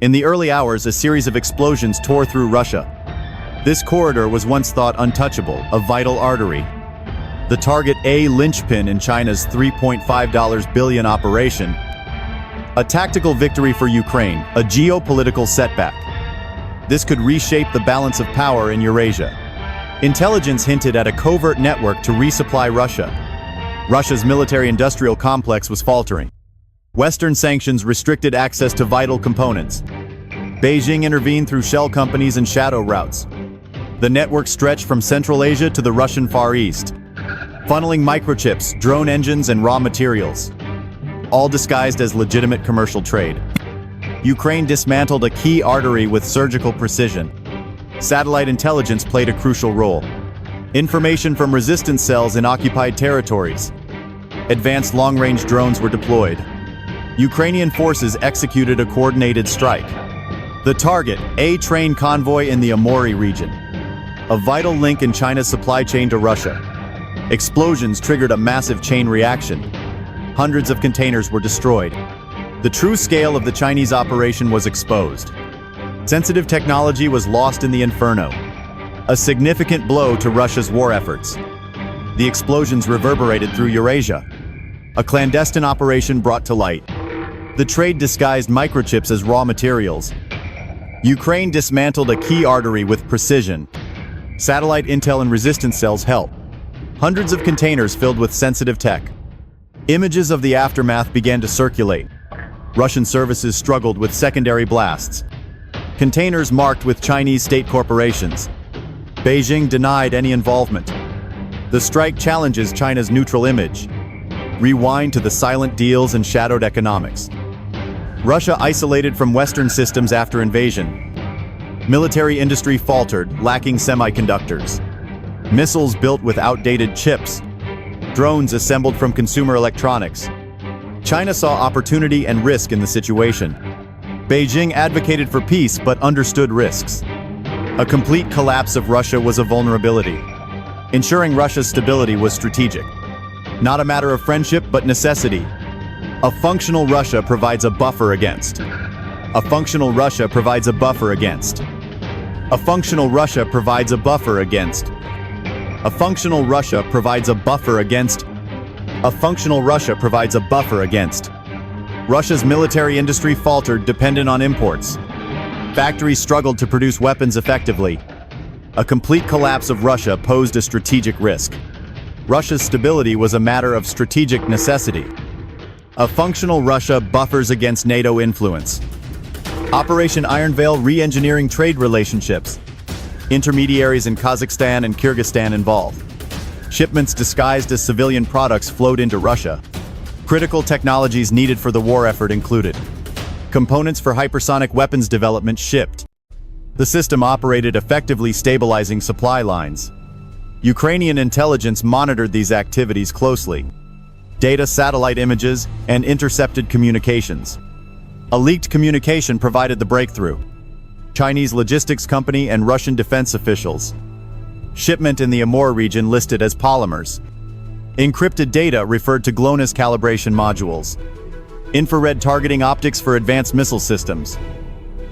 In the early hours, a series of explosions tore through Russia. This corridor was once thought untouchable, a vital artery. The target, a linchpin in China's $3.5 billion operation. A tactical victory for Ukraine, a geopolitical setback. This could reshape the balance of power in Eurasia. Intelligence hinted at a covert network to resupply Russia. Russia's military-industrial complex was faltering. Western sanctions restricted access to vital components. Beijing intervened through shell companies and shadow routes. The network stretched from Central Asia to the Russian Far East, funneling microchips, drone engines, and raw materials, all disguised as legitimate commercial trade. Ukraine dismantled a key artery with surgical precision. Satellite intelligence played a crucial role. Information from resistance cells in occupied territories. Advanced long-range drones were deployed. Ukrainian forces executed a coordinated strike. The target, a train convoy in the Amur region, a vital link in China's supply chain to Russia. Explosions triggered a massive chain reaction. Hundreds of containers were destroyed. The true scale of the Chinese operation was exposed. Sensitive technology was lost in the inferno. A significant blow to Russia's war efforts. The explosions reverberated through Eurasia. A clandestine operation brought to light. The trade disguised microchips as raw materials. Ukraine dismantled a key artery with precision. Satellite intel and resistance cells helped. Hundreds of containers filled with sensitive tech. Images of the aftermath began to circulate. Russian services struggled with secondary blasts. Containers marked with Chinese state corporations. Beijing denied any involvement. The strike challenges China's neutral image. Rewind to the silent deals and shadowed economics. Russia isolated from Western systems after invasion. Military industry faltered, lacking semiconductors. Missiles built with outdated chips. Drones assembled from consumer electronics. China saw opportunity and risk in the situation. Beijing advocated for peace but understood risks. A complete collapse of Russia was a vulnerability. Ensuring Russia's stability was strategic. Not a matter of friendship but necessity. A functional Russia provides a buffer against. A functional Russia provides a buffer against. A functional Russia provides a buffer against. A functional Russia provides a buffer against. A functional Russia provides a buffer against. Russia's military industry faltered, dependent on imports. Factories struggled to produce weapons effectively. A complete collapse of Russia posed a strategic risk. Russia's stability was a matter of strategic necessity. A functional Russia buffers against NATO influence. Operation Iron Veil re-engineering trade relationships. Intermediaries in Kazakhstan and Kyrgyzstan involved. Shipments disguised as civilian products flowed into Russia. Critical technologies needed for the war effort included. Components for hypersonic weapons development shipped. The system operated effectively, stabilizing supply lines. Ukrainian intelligence monitored these activities closely. Data, satellite images, and intercepted communications. A leaked communication provided the breakthrough. Chinese logistics company and Russian defense officials. Shipment in the Amur region listed as polymers. Encrypted data referred to GLONASS calibration modules. Infrared targeting optics for advanced missile systems.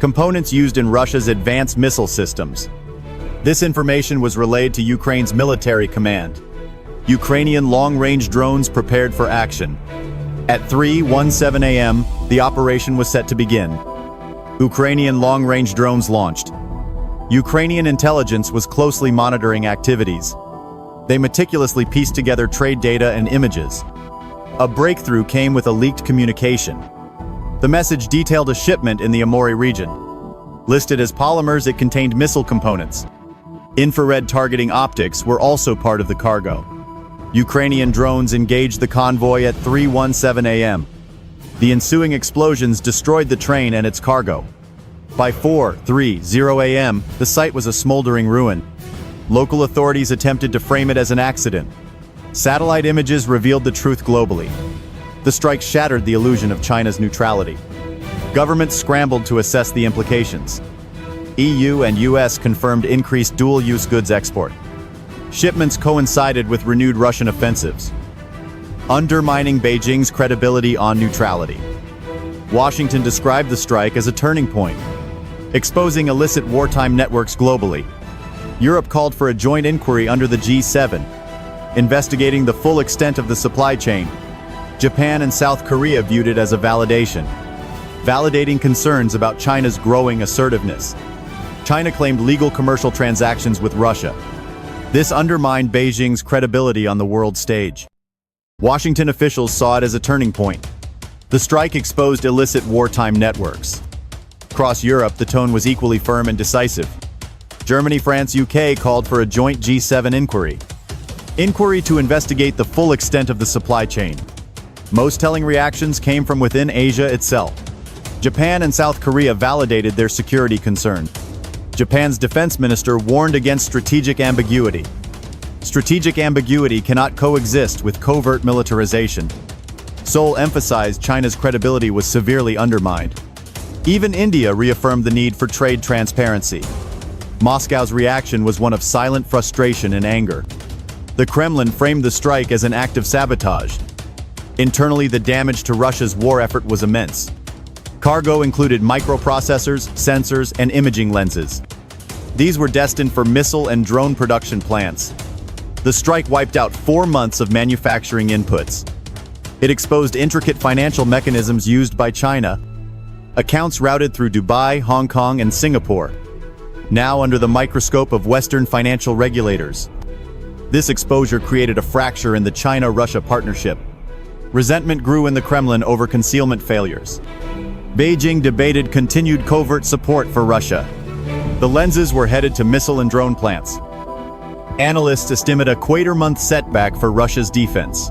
Components used in Russia's advanced missile systems. This information was relayed to Ukraine's military command. Ukrainian long-range drones prepared for action. At 3:17 a.m., the operation was set to begin. Ukrainian long-range drones launched. Ukrainian intelligence was closely monitoring activities. They meticulously pieced together trade data and images. A breakthrough came with a leaked communication. The message detailed a shipment in the Amur region. Listed as polymers, it contained missile components. Infrared targeting optics were also part of the cargo. Ukrainian drones engaged the convoy at 3:17 a.m. The ensuing explosions destroyed the train and its cargo. By 4:30 a.m., the site was a smoldering ruin. Local authorities attempted to frame it as an accident. Satellite images revealed the truth globally. The strike shattered the illusion of China's neutrality. Governments scrambled to assess the implications. EU and US confirmed increased dual-use goods export. Shipments coincided with renewed Russian offensives, undermining Beijing's credibility on neutrality. Washington described the strike as a turning point, exposing illicit wartime networks globally. Europe called for a joint inquiry under the G7, investigating the full extent of the supply chain. Japan and South Korea viewed it as a validation, validating concerns about China's growing assertiveness. China claimed legal commercial transactions with Russia. This undermined Beijing's credibility on the world stage. Washington officials saw it as a turning point. The strike exposed illicit wartime networks. Across Europe, the tone was equally firm and decisive. Germany, France, UK called for a joint G7 inquiry. Inquiry to investigate the full extent of the supply chain. Most telling reactions came from within Asia itself. Japan and South Korea validated their security concern. Japan's defense minister warned against strategic ambiguity. Strategic ambiguity cannot coexist with covert militarization. Seoul emphasized China's credibility was severely undermined. Even India reaffirmed the need for trade transparency. Moscow's reaction was one of silent frustration and anger. The Kremlin framed the strike as an act of sabotage. Internally, the damage to Russia's war effort was immense. Cargo included microprocessors, sensors, and imaging lenses. These were destined for missile and drone production plants. The strike wiped out 4 months of manufacturing inputs. It exposed intricate financial mechanisms used by China. Accounts routed through Dubai, Hong Kong, and Singapore, now under the microscope of Western financial regulators. This exposure created a fracture in the China-Russia partnership. Resentment grew in the Kremlin over concealment failures. Beijing debated continued covert support for Russia. The lenses were headed to missile and drone plants. Analysts estimate a quarter-month setback for Russia's defense.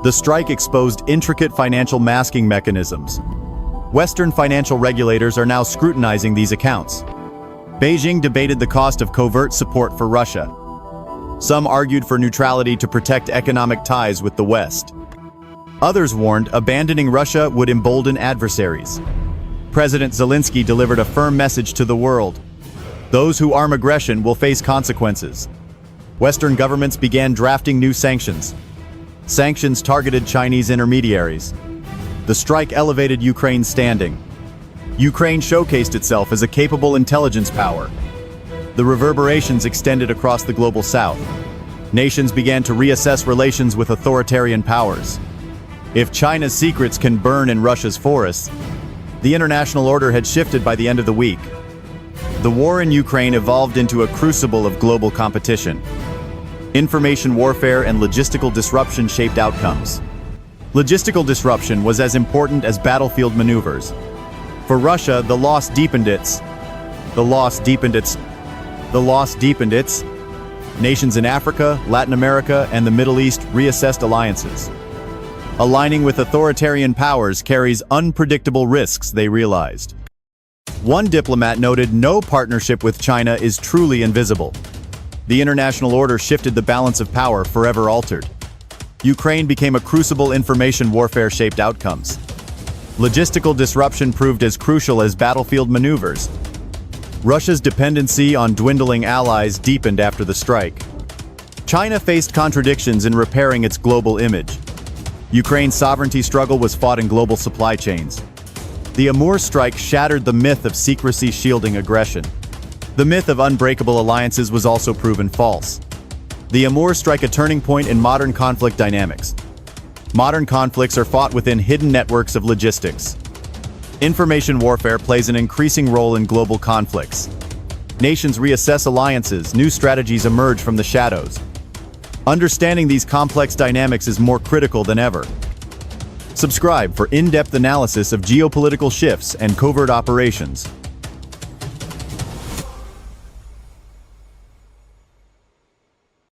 The strike exposed intricate financial masking mechanisms. Western financial regulators are now scrutinizing these accounts. Beijing debated the cost of covert support for Russia. Some argued for neutrality to protect economic ties with the West. Others warned abandoning Russia would embolden adversaries. President Zelensky delivered a firm message to the world. Those who arm aggression will face consequences. Western governments began drafting new sanctions. Sanctions targeted Chinese intermediaries. The strike elevated Ukraine's standing. Ukraine showcased itself as a capable intelligence power. The reverberations extended across the global south. Nations began to reassess relations with authoritarian powers. If China's secrets can burn in Russia's forests, the international order had shifted by the end of the week. The war in Ukraine evolved into a crucible of global competition. Information warfare and logistical disruption shaped outcomes. Logistical disruption was as important as battlefield maneuvers. For Russia, the loss deepened its. Nations in Africa, Latin America, and the Middle East reassessed alliances. Aligning with authoritarian powers carries unpredictable risks, they realized. One diplomat noted no partnership with China is truly invisible. The international order shifted the balance of power, forever altered. Ukraine became a crucible information warfare-shaped outcomes. Logistical disruption proved as crucial as battlefield maneuvers. Russia's dependency on dwindling allies deepened after the strike. China faced contradictions in repairing its global image. Ukraine's sovereignty struggle was fought in global supply chains. The Amur strike shattered the myth of secrecy shielding aggression. The myth of unbreakable alliances was also proven false. The Amur strike a turning point in modern conflict dynamics. Modern conflicts are fought within hidden networks of logistics. Information warfare plays an increasing role in global conflicts. Nations reassess alliances, new strategies emerge from the shadows. Understanding these complex dynamics is more critical than ever. Subscribe for in-depth analysis of geopolitical shifts and covert operations.